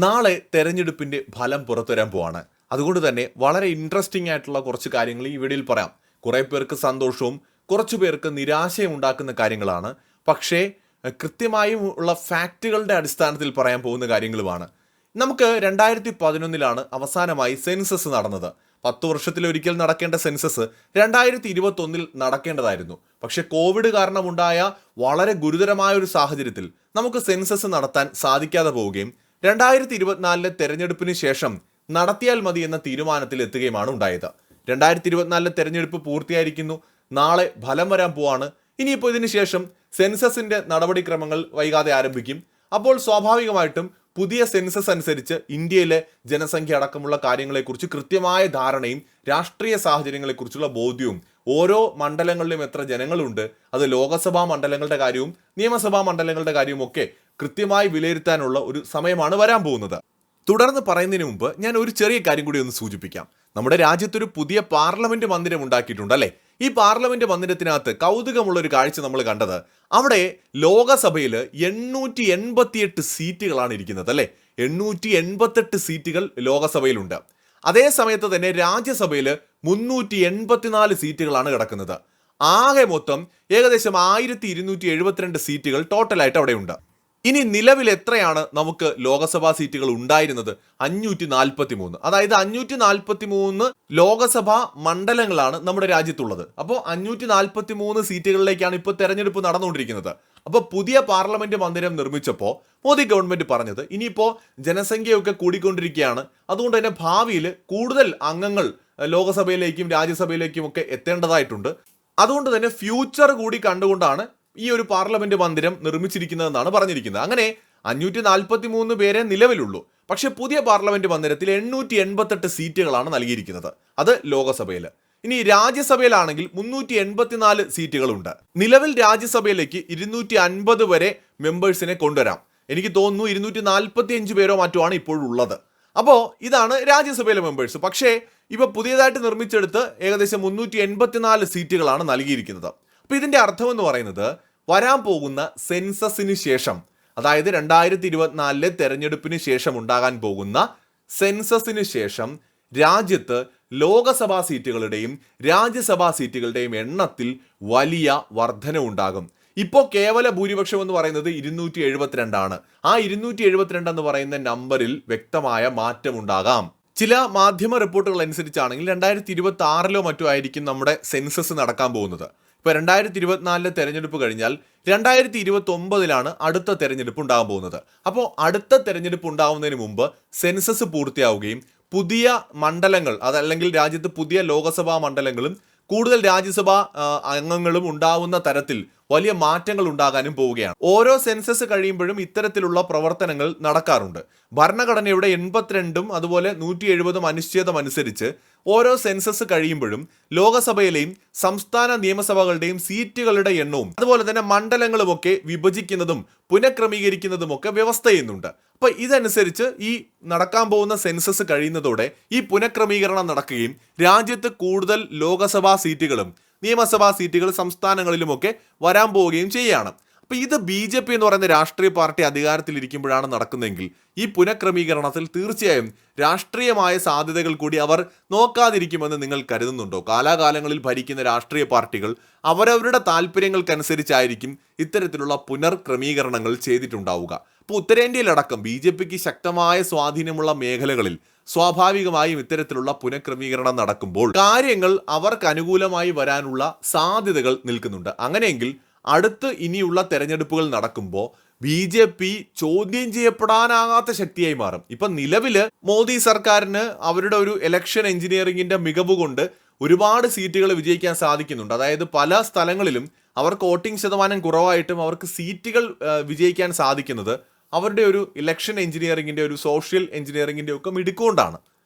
നാളെ തെരഞ്ഞെടുപ്പിന്റെ ഫലം പുറത്തുവരാൻ പോവാണ്. അതുകൊണ്ട് തന്നെ വളരെ ഇൻട്രസ്റ്റിംഗ് ആയിട്ടുള്ള കുറച്ച് കാര്യങ്ങൾ ഈ വീഡിയോയിൽ പറയാം. കുറേ പേർക്ക് സന്തോഷവും കുറച്ചു പേർക്ക് നിരാശയും ഉണ്ടാക്കുന്ന കാര്യങ്ങളാണ്. പക്ഷേ കൃത്യമായും ഉള്ള ഫാക്റ്റുകളുടെ അടിസ്ഥാനത്തിൽ പറയാൻ പോകുന്ന കാര്യങ്ങളുമാണ്. നമുക്ക് 2011 അവസാനമായി സെൻസസ് നടന്നത്. 10 വർഷത്തിലൊരിക്കൽ നടക്കേണ്ട സെൻസസ് 2021 നടക്കേണ്ടതായിരുന്നു. പക്ഷെ കോവിഡ് കാരണമുണ്ടായ വളരെ ഗുരുതരമായ ഒരു സാഹചര്യത്തിൽ നമുക്ക് സെൻസസ് നടത്താൻ സാധിക്കാതെ പോവുകയും 2024 തെരഞ്ഞെടുപ്പിന് ശേഷം നടത്തിയാൽ മതി എന്ന തീരുമാനത്തിൽ എത്തുകയുമാണ് ഉണ്ടായത്. 2024 തെരഞ്ഞെടുപ്പ് പൂർത്തിയായിരിക്കുന്നു. നാളെ ഫലം വരാൻ പോവാണ്. ഇനിയിപ്പോൾ ഇതിന് ശേഷം സെൻസസിന്റെ നടപടിക്രമങ്ങൾ വൈകാതെ ആരംഭിക്കും. അപ്പോൾ സ്വാഭാവികമായിട്ടും പുതിയ സെൻസസ് അനുസരിച്ച് ഇന്ത്യയിലെ ജനസംഖ്യ അടക്കമുള്ള കാര്യങ്ങളെക്കുറിച്ച് കൃത്യമായ ധാരണയും രാഷ്ട്രീയ സാഹചര്യങ്ങളെക്കുറിച്ചുള്ള ബോധ്യവും ഓരോ മണ്ഡലങ്ങളിലും എത്ര ജനങ്ങളുണ്ട്, അത് ലോകസഭാ മണ്ഡലങ്ങളുടെ കാര്യവും നിയമസഭാ മണ്ഡലങ്ങളുടെ കാര്യവും ഒക്കെ കൃത്യമായി വിലയിരുത്താനുള്ള ഒരു സമയമാണ് വരാൻ പോകുന്നത്. തുടർന്ന് പറയുന്നതിന് മുമ്പ് ഞാൻ ഒരു ചെറിയ കാര്യം കൂടി ഒന്ന് സൂചിപ്പിക്കാം. നമ്മുടെ രാജ്യത്തൊരു പുതിയ പാർലമെന്റ് മന്ദിരം ഉണ്ടാക്കിയിട്ടുണ്ട് അല്ലേ? ഈ പാർലമെന്റ് മന്ദിരത്തിനകത്ത് കൗതുകമുള്ള ഒരു കാഴ്ച നമ്മൾ കണ്ടത്, അവിടെ ലോകസഭയിൽ 888 സീറ്റുകളാണ് ഇരിക്കുന്നത് അല്ലേ? 888 സീറ്റുകൾ ലോകസഭയിലുണ്ട്. അതേ സമയത്ത് തന്നെ രാജ്യസഭയിൽ 384 സീറ്റുകളാണ് കിടക്കുന്നത്. ആകെ മൊത്തം ഏകദേശം 1272 സീറ്റുകൾ ടോട്ടലായിട്ട് അവിടെയുണ്ട്. ഇനി നിലവിൽ എത്രയാണ് നമുക്ക് ലോകസഭാ സീറ്റുകൾ ഉണ്ടായിരുന്നത്? 543. അതായത് 543 ലോകസഭാ മണ്ഡലങ്ങളാണ് നമ്മുടെ രാജ്യത്തുള്ളത്. അപ്പോൾ 543 സീറ്റുകളിലേക്കാണ് ഇപ്പോൾ തെരഞ്ഞെടുപ്പ് നടന്നുകൊണ്ടിരിക്കുന്നത്. അപ്പോൾ പുതിയ പാർലമെന്റ് മന്ദിരം നിർമ്മിച്ചപ്പോൾ മോദി ഗവൺമെന്റ് പറഞ്ഞത് ഇനിയിപ്പോൾ ജനസംഖ്യയൊക്കെ കൂടിക്കൊണ്ടിരിക്കുകയാണ്, അതുകൊണ്ട് തന്നെ ഭാവിയിൽ കൂടുതൽ അംഗങ്ങൾ ലോകസഭയിലേക്കും രാജ്യസഭയിലേക്കും ഒക്കെ എത്തേണ്ടതായിട്ടുണ്ട്. അതുകൊണ്ട് തന്നെ ഫ്യൂച്ചർ കൂടി കണ്ടുകൊണ്ടാണ് ഈ ഒരു പാർലമെന്റ് മന്ദിരം നിർമ്മിച്ചിരിക്കുന്നതെന്നാണ് പറഞ്ഞിരിക്കുന്നത്. അങ്ങനെ 543 പേരെ നിലവിലുള്ളൂ. പക്ഷെ പുതിയ പാർലമെന്റ് മന്ദിരത്തിൽ 888 സീറ്റുകളാണ് നൽകിയിരിക്കുന്നത്. അത് ലോകസഭയിൽ. ഇനി രാജ്യസഭയിലാണെങ്കിൽ 384 സീറ്റുകളുണ്ട്. നിലവിൽ രാജ്യസഭയിലേക്ക് 250 വരെ മെമ്പേഴ്സിനെ കൊണ്ടുവരാം. എനിക്ക് തോന്നുന്നു 245 പേരോ മറ്റോ ആണ് ഇപ്പോഴുള്ളത്. അപ്പോൾ ഇതാണ് രാജ്യസഭയിലെ മെമ്പേഴ്സ്. പക്ഷേ ഇപ്പൊ പുതിയതായിട്ട് നിർമ്മിച്ചെടുത്ത് ഏകദേശം 384 സീറ്റുകളാണ് നൽകിയിരിക്കുന്നത്. അപ്പോൾ ഇതിന്റെ അർത്ഥം എന്ന് പറയുന്നത് വരാൻ പോകുന്ന സെൻസസിന് ശേഷം, അതായത് 2024 തെരഞ്ഞെടുപ്പിന് ശേഷം ഉണ്ടാകാൻ പോകുന്ന സെൻസസിന് ശേഷം രാജ്യത്ത് ലോകസഭാ സീറ്റുകളുടെയും രാജ്യസഭാ സീറ്റുകളുടെയും എണ്ണത്തിൽ വലിയ വർധനവുണ്ടാകും. ഇപ്പോൾ കേവല ഭൂരിപക്ഷം എന്ന് പറയുന്നത് 272 ആണ്. ആ 272 എന്ന് പറയുന്ന നമ്പറിൽ വ്യക്തമായ മാറ്റമുണ്ടാകാം. ചില മാധ്യമ റിപ്പോർട്ടുകൾ അനുസരിച്ചാണെങ്കിൽ 2026 മറ്റോ ആയിരിക്കും നമ്മുടെ സെൻസസ് നടക്കാൻ പോകുന്നത്. ഇപ്പോൾ 2024 തെരഞ്ഞെടുപ്പ് കഴിഞ്ഞാൽ 2029 അടുത്ത തെരഞ്ഞെടുപ്പ് ഉണ്ടാകാൻ പോകുന്നത്. അപ്പോൾ അടുത്ത തെരഞ്ഞെടുപ്പ് ഉണ്ടാവുന്നതിന് മുമ്പ് സെൻസസ് പൂർത്തിയാവുകയും പുതിയ മണ്ഡലങ്ങൾ, അതല്ലെങ്കിൽ രാജ്യത്ത് പുതിയ ലോകസഭാ മണ്ഡലങ്ങളും കൂടുതൽ രാജ്യസഭാ അംഗങ്ങളും ഉണ്ടാവുന്ന തരത്തിൽ വലിയ മാറ്റങ്ങൾ ഉണ്ടാകാനും പോവുകയാണ്. ഓരോ സെൻസസ് കഴിയുമ്പോഴും ഇത്തരത്തിലുള്ള പ്രവർത്തനങ്ങൾ നടക്കാറുണ്ട്. ഭരണഘടനയുടെ 82 അതുപോലെ 170 അനുച്ഛേദം അനുസരിച്ച് ഓരോ സെൻസസ് കഴിയുമ്പോഴും ലോകസഭയിലെയും സംസ്ഥാന നിയമസഭകളുടെയും സീറ്റുകളുടെ എണ്ണവും അതുപോലെ തന്നെ മണ്ഡലങ്ങളുമൊക്കെ വിഭജിക്കുന്നതും പുനഃക്രമീകരിക്കുന്നതുമൊക്കെ വ്യവസ്ഥ ചെയ്യുന്നുണ്ട്. അപ്പൊ ഇതനുസരിച്ച് ഈ നടക്കാൻ പോകുന്ന സെൻസസ് കഴിയുന്നതോടെ ഈ പുനഃക്രമീകരണം നടക്കുകയും രാജ്യത്ത് കൂടുതൽ ലോകസഭാ സീറ്റുകളും നിയമസഭാ സീറ്റുകൾ സംസ്ഥാനങ്ങളിലുമൊക്കെ വരാൻ പോവുകയും ചെയ്യുകയാണ്. അപ്പോൾ ഇത് BJP എന്ന് പറയുന്ന രാഷ്ട്രീയ പാർട്ടി അധികാരത്തിലിരിക്കുമ്പോഴാണ് നടക്കുന്നതെങ്കിൽ ഈ പുനഃക്രമീകരണത്തിൽ തീർച്ചയായും രാഷ്ട്രീയമായ സാധ്യതകൾ കൂടി അവർ നോക്കാതിരിക്കുമെന്ന് നിങ്ങൾ കരുതുന്നുണ്ടോ? കാലാകാലങ്ങളിൽ ഭരിക്കുന്ന രാഷ്ട്രീയ പാർട്ടികൾ അവരവരുടെ താല്പര്യങ്ങൾക്കനുസരിച്ചായിരിക്കും ഇത്തരത്തിലുള്ള പുനർക്രമീകരണങ്ങൾ ചെയ്തിട്ടുണ്ടാവുക. അപ്പോൾ ഉത്തരേന്ത്യയിലടക്കം BJPക്ക് ശക്തമായ സ്വാധീനമുള്ള മേഖലകളിൽ സ്വാഭാവികമായും ഇത്തരത്തിലുള്ള പുനഃക്രമീകരണം നടക്കുമ്പോൾ കാര്യങ്ങൾ അവർക്ക് അനുകൂലമായി വരാനുള്ള സാധ്യതകൾ നിൽക്കുന്നുണ്ട്. അങ്ങനെയെങ്കിൽ അടുത്ത് ഇനിയുള്ള തെരഞ്ഞെടുപ്പുകൾ നടക്കുമ്പോൾ BJP ചോദ്യം ചെയ്യപ്പെടാനാകാത്ത ശക്തിയായി മാറും. ഇപ്പം നിലവിൽ മോദി സർക്കാരിന് അവരുടെ ഒരു ഇലക്ഷൻ എഞ്ചിനീയറിംഗിന്റെ മികവ് കൊണ്ട് ഒരുപാട് സീറ്റുകൾ വിജയിക്കാൻ സാധിക്കുന്നുണ്ട്. അതായത് പല സ്ഥലങ്ങളിലും അവർക്ക് വോട്ടിംഗ് ശതമാനം കുറവായിട്ടും അവർക്ക് സീറ്റുകൾ വിജയിക്കാൻ സാധിക്കുന്നത് അവരുടെ ഒരു ഇലക്ഷൻ എഞ്ചിനീയറിംഗിന്റെ, ഒരു സോഷ്യൽ എഞ്ചിനീയറിംഗിന്റെ ഒക്കെ മിടുക്കൊണ്ടാണ്.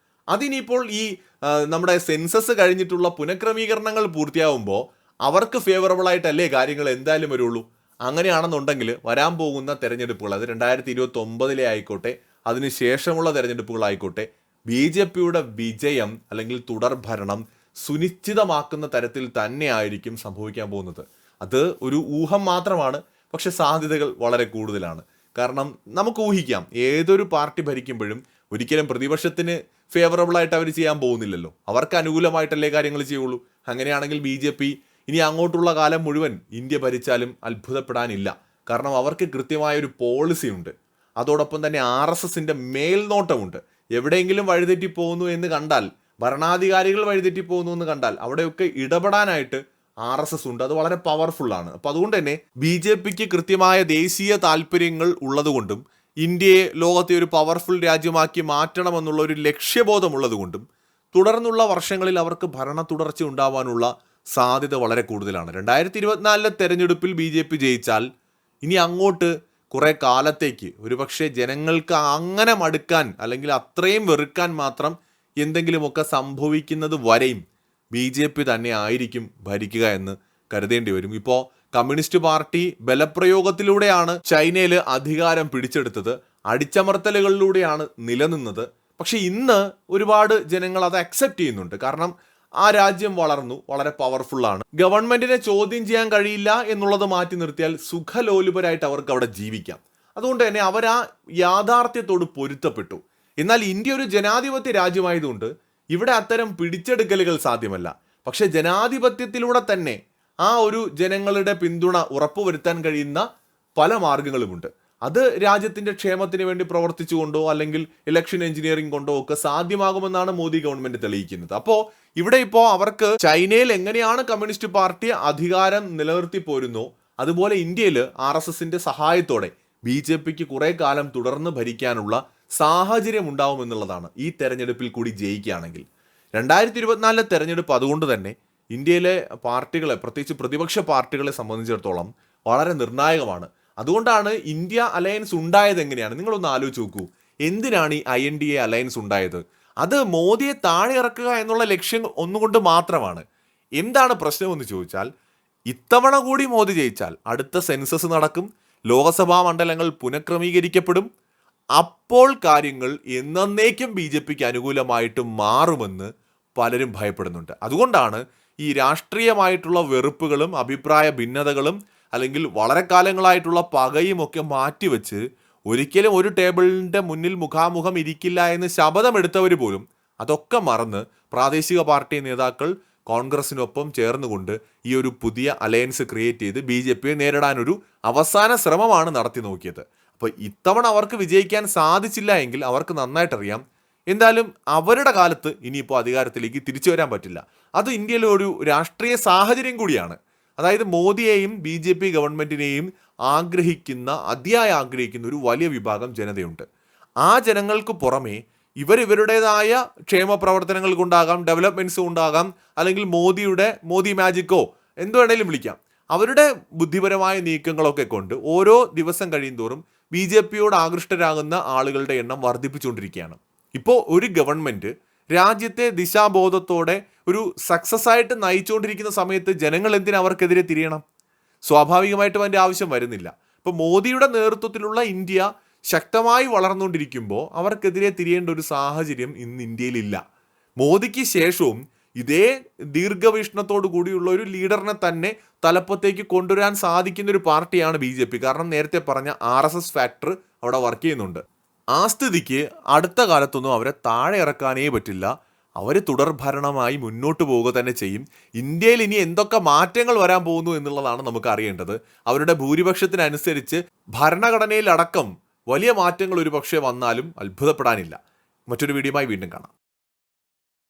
അതിനിപ്പോൾ ഈ നമ്മുടെ സെൻസസ് കഴിഞ്ഞിട്ടുള്ള പുനഃക്രമീകരണങ്ങൾ പൂർത്തിയാവുമ്പോൾ അവർക്ക് ഫേവറബിൾ ആയിട്ടല്ലേ കാര്യങ്ങൾ എന്തായാലും വരുള്ളൂ. അങ്ങനെയാണെന്നുണ്ടെങ്കിൽ വരാൻ പോകുന്ന തെരഞ്ഞെടുപ്പുകൾ, അത് 2029 ആയിക്കോട്ടെ അതിനുശേഷമുള്ള തെരഞ്ഞെടുപ്പുകളായിക്കോട്ടെ, BJPയുടെ വിജയം അല്ലെങ്കിൽ തുടർ ഭരണം സുനിശ്ചിതമാക്കുന്ന തരത്തിൽ തന്നെയായിരിക്കും സംഭവിക്കാൻ പോകുന്നത്. അത് ഒരു ഊഹം മാത്രമാണ്, പക്ഷെ സാധ്യതകൾ വളരെ കൂടുതലാണ്. കാരണം നമുക്ക് ഊഹിക്കാം, ഏതൊരു പാർട്ടി ഭരിക്കുമ്പോഴും ഒരിക്കലും പ്രതിപക്ഷത്തിന് ഫേവറബിളായിട്ട് അവർ ചെയ്യാൻ പോകുന്നില്ലല്ലോ. അവർക്ക് അനുകൂലമായിട്ടല്ലേ കാര്യങ്ങൾ ചെയ്യുള്ളൂ. അങ്ങനെയാണെങ്കിൽ BJP ഇനി അങ്ങോട്ടുള്ള കാലം മുഴുവൻ ഇന്ത്യ ഭരിച്ചാലും അത്ഭുതപ്പെടാനില്ല. കാരണം അവർക്ക് കൃത്യമായൊരു പോളിസി ഉണ്ട്. അതോടൊപ്പം തന്നെ RSSന്റെ മേൽനോട്ടമുണ്ട്. എവിടെയെങ്കിലും വഴിതെറ്റി പോകുന്നു എന്ന് കണ്ടാൽ, ഭരണാധികാരികൾ വഴിതെറ്റി പോകുന്നു എന്ന് കണ്ടാൽ അവിടെയൊക്കെ ഇടപെടാനായിട്ട് RSS ഉണ്ട്. അത് വളരെ പവർഫുള്ളാണ്. അപ്പോൾ അതുകൊണ്ട് തന്നെ BJPക്ക് കൃത്യമായ ദേശീയ താല്പര്യങ്ങൾ ഉള്ളതുകൊണ്ടും ഇന്ത്യയെ ലോകത്തെ ഒരു പവർഫുൾ രാജ്യമാക്കി മാറ്റണമെന്നുള്ള ഒരു ലക്ഷ്യബോധമുള്ളതുകൊണ്ടും തുടർന്നുള്ള വർഷങ്ങളിൽ അവർക്ക് ഭരണ തുടർച്ച ഉണ്ടാവാനുള്ള സാധ്യത വളരെ കൂടുതലാണ്. 2024 തെരഞ്ഞെടുപ്പിൽ BJP ജയിച്ചാൽ ഇനി അങ്ങോട്ട് കുറേ കാലത്തേക്ക് ഒരുപക്ഷെ ജനങ്ങൾക്ക് അങ്ങനെ മടുക്കാൻ അല്ലെങ്കിൽ അത്രയും വെറുക്കാൻ മാത്രം എന്തെങ്കിലുമൊക്കെ സംഭവിക്കുന്നത് വരെയും BJP തന്നെ ആയിരിക്കും ഭരിക്കുക എന്ന് കരുതേണ്ടി വരും. ഇപ്പോൾ കമ്മ്യൂണിസ്റ്റ് പാർട്ടി ബലപ്രയോഗത്തിലൂടെയാണ് ചൈനയിൽ അധികാരം പിടിച്ചെടുത്തത്, അടിച്ചമർത്തലുകളിലൂടെയാണ് നിലനിന്നത്. പക്ഷെ ഇന്ന് ഒരുപാട് ജനങ്ങൾ അത് അക്സെപ്റ്റ് ചെയ്യുന്നുണ്ട്. കാരണം ആ രാജ്യം വളർന്നു, വളരെ പവർഫുള്ളാണ്. ഗവൺമെന്റിനെ ചോദ്യം ചെയ്യാൻ കഴിയില്ല എന്നുള്ളത് മാറ്റി നിർത്തിയാൽ സുഖലോലുപരായിട്ട് അവർക്ക് അവിടെ ജീവിക്കാം. അതുകൊണ്ട് തന്നെ അവർ ആ യാഥാർത്ഥ്യത്തോട് പൊരുത്തപ്പെട്ടു. എന്നാൽ ഇന്ത്യ ഒരു ജനാധിപത്യ രാജ്യമായതുകൊണ്ട് ഇവിടെ അത്തരം പിടിച്ചെടുക്കലുകൾ സാധ്യമല്ല. പക്ഷെ ജനാധിപത്യത്തിലൂടെ തന്നെ ആ ഒരു ജനങ്ങളുടെ പിന്തുണ ഉറപ്പുവരുത്താൻ കഴിയുന്ന പല മാർഗങ്ങളുമുണ്ട്. അത് രാജ്യത്തിൻ്റെ ക്ഷേമത്തിന് വേണ്ടി പ്രവർത്തിച്ചുകൊണ്ടോ അല്ലെങ്കിൽ ഇലക്ഷൻ എഞ്ചിനീയറിംഗ് കൊണ്ടോ ഒക്കെ സാധ്യമാകുമെന്നാണ് മോദി ഗവൺമെന്റ് തെളിയിക്കുന്നത്. അപ്പോൾ ഇവിടെ ഇപ്പോൾ അവർക്ക് ചൈനയിൽ എങ്ങനെയാണ് കമ്മ്യൂണിസ്റ്റ് പാർട്ടി അധികാരം നിലനിർത്തി പോരുന്നോ അതുപോലെ ഇന്ത്യയിൽ RSSന്റെ സഹായത്തോടെ BJPക്ക് കുറേ കാലം തുടർന്ന് ഭരിക്കാനുള്ള സാഹചര്യം ഉണ്ടാവുമെന്നുള്ളതാണ് ഈ തെരഞ്ഞെടുപ്പിൽ കൂടി ജയിക്കുകയാണെങ്കിൽ. 2024 തെരഞ്ഞെടുപ്പ് അതുകൊണ്ട് തന്നെ ഇന്ത്യയിലെ പാർട്ടികളെ, പ്രത്യേകിച്ച് പ്രതിപക്ഷ പാർട്ടികളെ സംബന്ധിച്ചിടത്തോളം വളരെ നിർണായകമാണ്. അതുകൊണ്ടാണ് ഇന്ത്യ അലയൻസ് ഉണ്ടായത്. എങ്ങനെയാണ് നിങ്ങളൊന്ന് ആലോചിച്ച് നോക്കൂ. എന്തിനാണ് ഈ INDA അലയൻസ് ഉണ്ടായത്? അത് മോദിയെ താഴെ ഇറക്കുക എന്നുള്ള ലക്ഷ്യം ഒന്നുകൊണ്ട് മാത്രമാണ്. എന്താണ് പ്രശ്നമെന്ന് ചോദിച്ചാൽ, ഇത്തവണ കൂടി മോദി ജയിച്ചാൽ അടുത്ത സെൻസസ് നടക്കും, ലോകസഭാ മണ്ഡലങ്ങൾ പുനഃക്രമീകരിക്കപ്പെടും. അപ്പോൾ കാര്യങ്ങൾ എന്നേക്കും BJPക്ക് അനുകൂലമായിട്ട് മാറുമെന്ന് പലരും ഭയപ്പെടുന്നുണ്ട്. അതുകൊണ്ടാണ് ഈ രാഷ്ട്രീയമായിട്ടുള്ള വെറുപ്പുകളും അഭിപ്രായ ഭിന്നതകളും അല്ലെങ്കിൽ വളരെ കാലങ്ങളായിട്ടുള്ള പകയും ഒക്കെ മാറ്റിവെച്ച് ഒരിക്കലും ഒരു ടേബിളിൻ്റെ മുന്നിൽ മുഖാമുഖം ഇരിക്കില്ല എന്ന് ശപഥമെടുത്തവർ പോലും അതൊക്കെ മറന്ന് പ്രാദേശിക പാർട്ടി നേതാക്കൾ കോൺഗ്രസിനൊപ്പം ചേർന്നുകൊണ്ട് ഈ ഒരു പുതിയ അലയൻസ് ക്രിയേറ്റ് ചെയ്ത് BJPയെ നേരിടാനൊരു അവസാന ശ്രമമാണ് നടത്തി നോക്കിയത്. അപ്പോൾ ഇത്തവണ അവർക്ക് വിജയിക്കാൻ സാധിച്ചില്ല എങ്കിൽ അവർക്ക് നന്നായിട്ടറിയാം എന്തായാലും അവരുടെ കാലത്ത് ഇനിയിപ്പോൾ അധികാരത്തിലേക്ക് തിരിച്ചു വരാൻ പറ്റില്ല. അത് ഇന്ത്യയിലെ ഒരു രാഷ്ട്രീയ സാഹചര്യം കൂടിയാണ്. അതായത് മോദിയെയും BJP ഗവൺമെൻറ്റിനെയും അതിയായി ആഗ്രഹിക്കുന്ന ഒരു വലിയ വിഭാഗം ജനതയുണ്ട്. ആ ജനങ്ങൾക്ക് പുറമേ ഇവരുടേതായ ക്ഷേമ പ്രവർത്തനങ്ങൾ കൊണ്ടാകാം, ഡെവലപ്മെൻറ്റ്സ് കൊണ്ടാകാം, അല്ലെങ്കിൽ മോദി മാജിക്കോ എന്തു വേണേലും വിളിക്കാം, അവരുടെ ബുദ്ധിപരമായ നീക്കങ്ങളൊക്കെ കൊണ്ട് ഓരോ ദിവസം കഴിയുന്തോറും BJPയോട് ആകൃഷ്ടരാകുന്ന ആളുകളുടെ എണ്ണം വർദ്ധിപ്പിച്ചുകൊണ്ടിരിക്കുകയാണ്. ഇപ്പോൾ ഒരു ഗവൺമെൻറ് രാജ്യത്തെ ദിശാബോധത്തോടെ ഒരു സക്സസ് ആയിട്ട് നയിച്ചുകൊണ്ടിരിക്കുന്ന സമയത്ത് ജനങ്ങൾ എന്തിനാ അവർക്കെതിരെ തിരിയണം? സ്വാഭാവികമായിട്ടും അതിൻ്റെ ആവശ്യം വരുന്നില്ല. ഇപ്പോൾ മോദിയുടെ നേതൃത്വത്തിലുള്ള ഇന്ത്യ ശക്തമായി വളർന്നുകൊണ്ടിരിക്കുമ്പോൾ അവർക്കെതിരെ തിരിയേണ്ട ഒരു സാഹചര്യം ഇന്ന് ഇന്ത്യയിലില്ല. മോദിക്ക് ശേഷവും ഇതേ ദീർഘവീക്ഷണത്തോടു കൂടിയുള്ള ഒരു ലീഡറിനെ തന്നെ തലപ്പത്തേക്ക് കൊണ്ടുവരാൻ സാധിക്കുന്ന ഒരു പാർട്ടിയാണ് BJP. കാരണം നേരത്തെ പറഞ്ഞ RSS ഫാക്ടർ അവിടെ വർക്ക് ചെയ്യുന്നുണ്ട്. ആ സ്ഥിതിക്ക് അടുത്ത കാലത്തൊന്നും അവരെ താഴെ ഇറക്കാനേ പറ്റില്ല. അവർ തുടർഭരണമായി മുന്നോട്ട് പോവുക തന്നെ ചെയ്യും. ഇന്ത്യയിൽ ഇനി എന്തൊക്കെ മാറ്റങ്ങൾ വരാൻ പോകുന്നു എന്നുള്ളതാണ് നമുക്ക് അറിയേണ്ടത്. അവരുടെ ഭൂരിപക്ഷത്തിനനുസരിച്ച് ഭരണഘടനയിലടക്കം വലിയ മാറ്റങ്ങൾ ഒരുപക്ഷെ വന്നാലും അത്ഭുതപ്പെടാനില്ല. മറ്റൊരു വീഡിയോയുമായി വീണ്ടും കാണാം.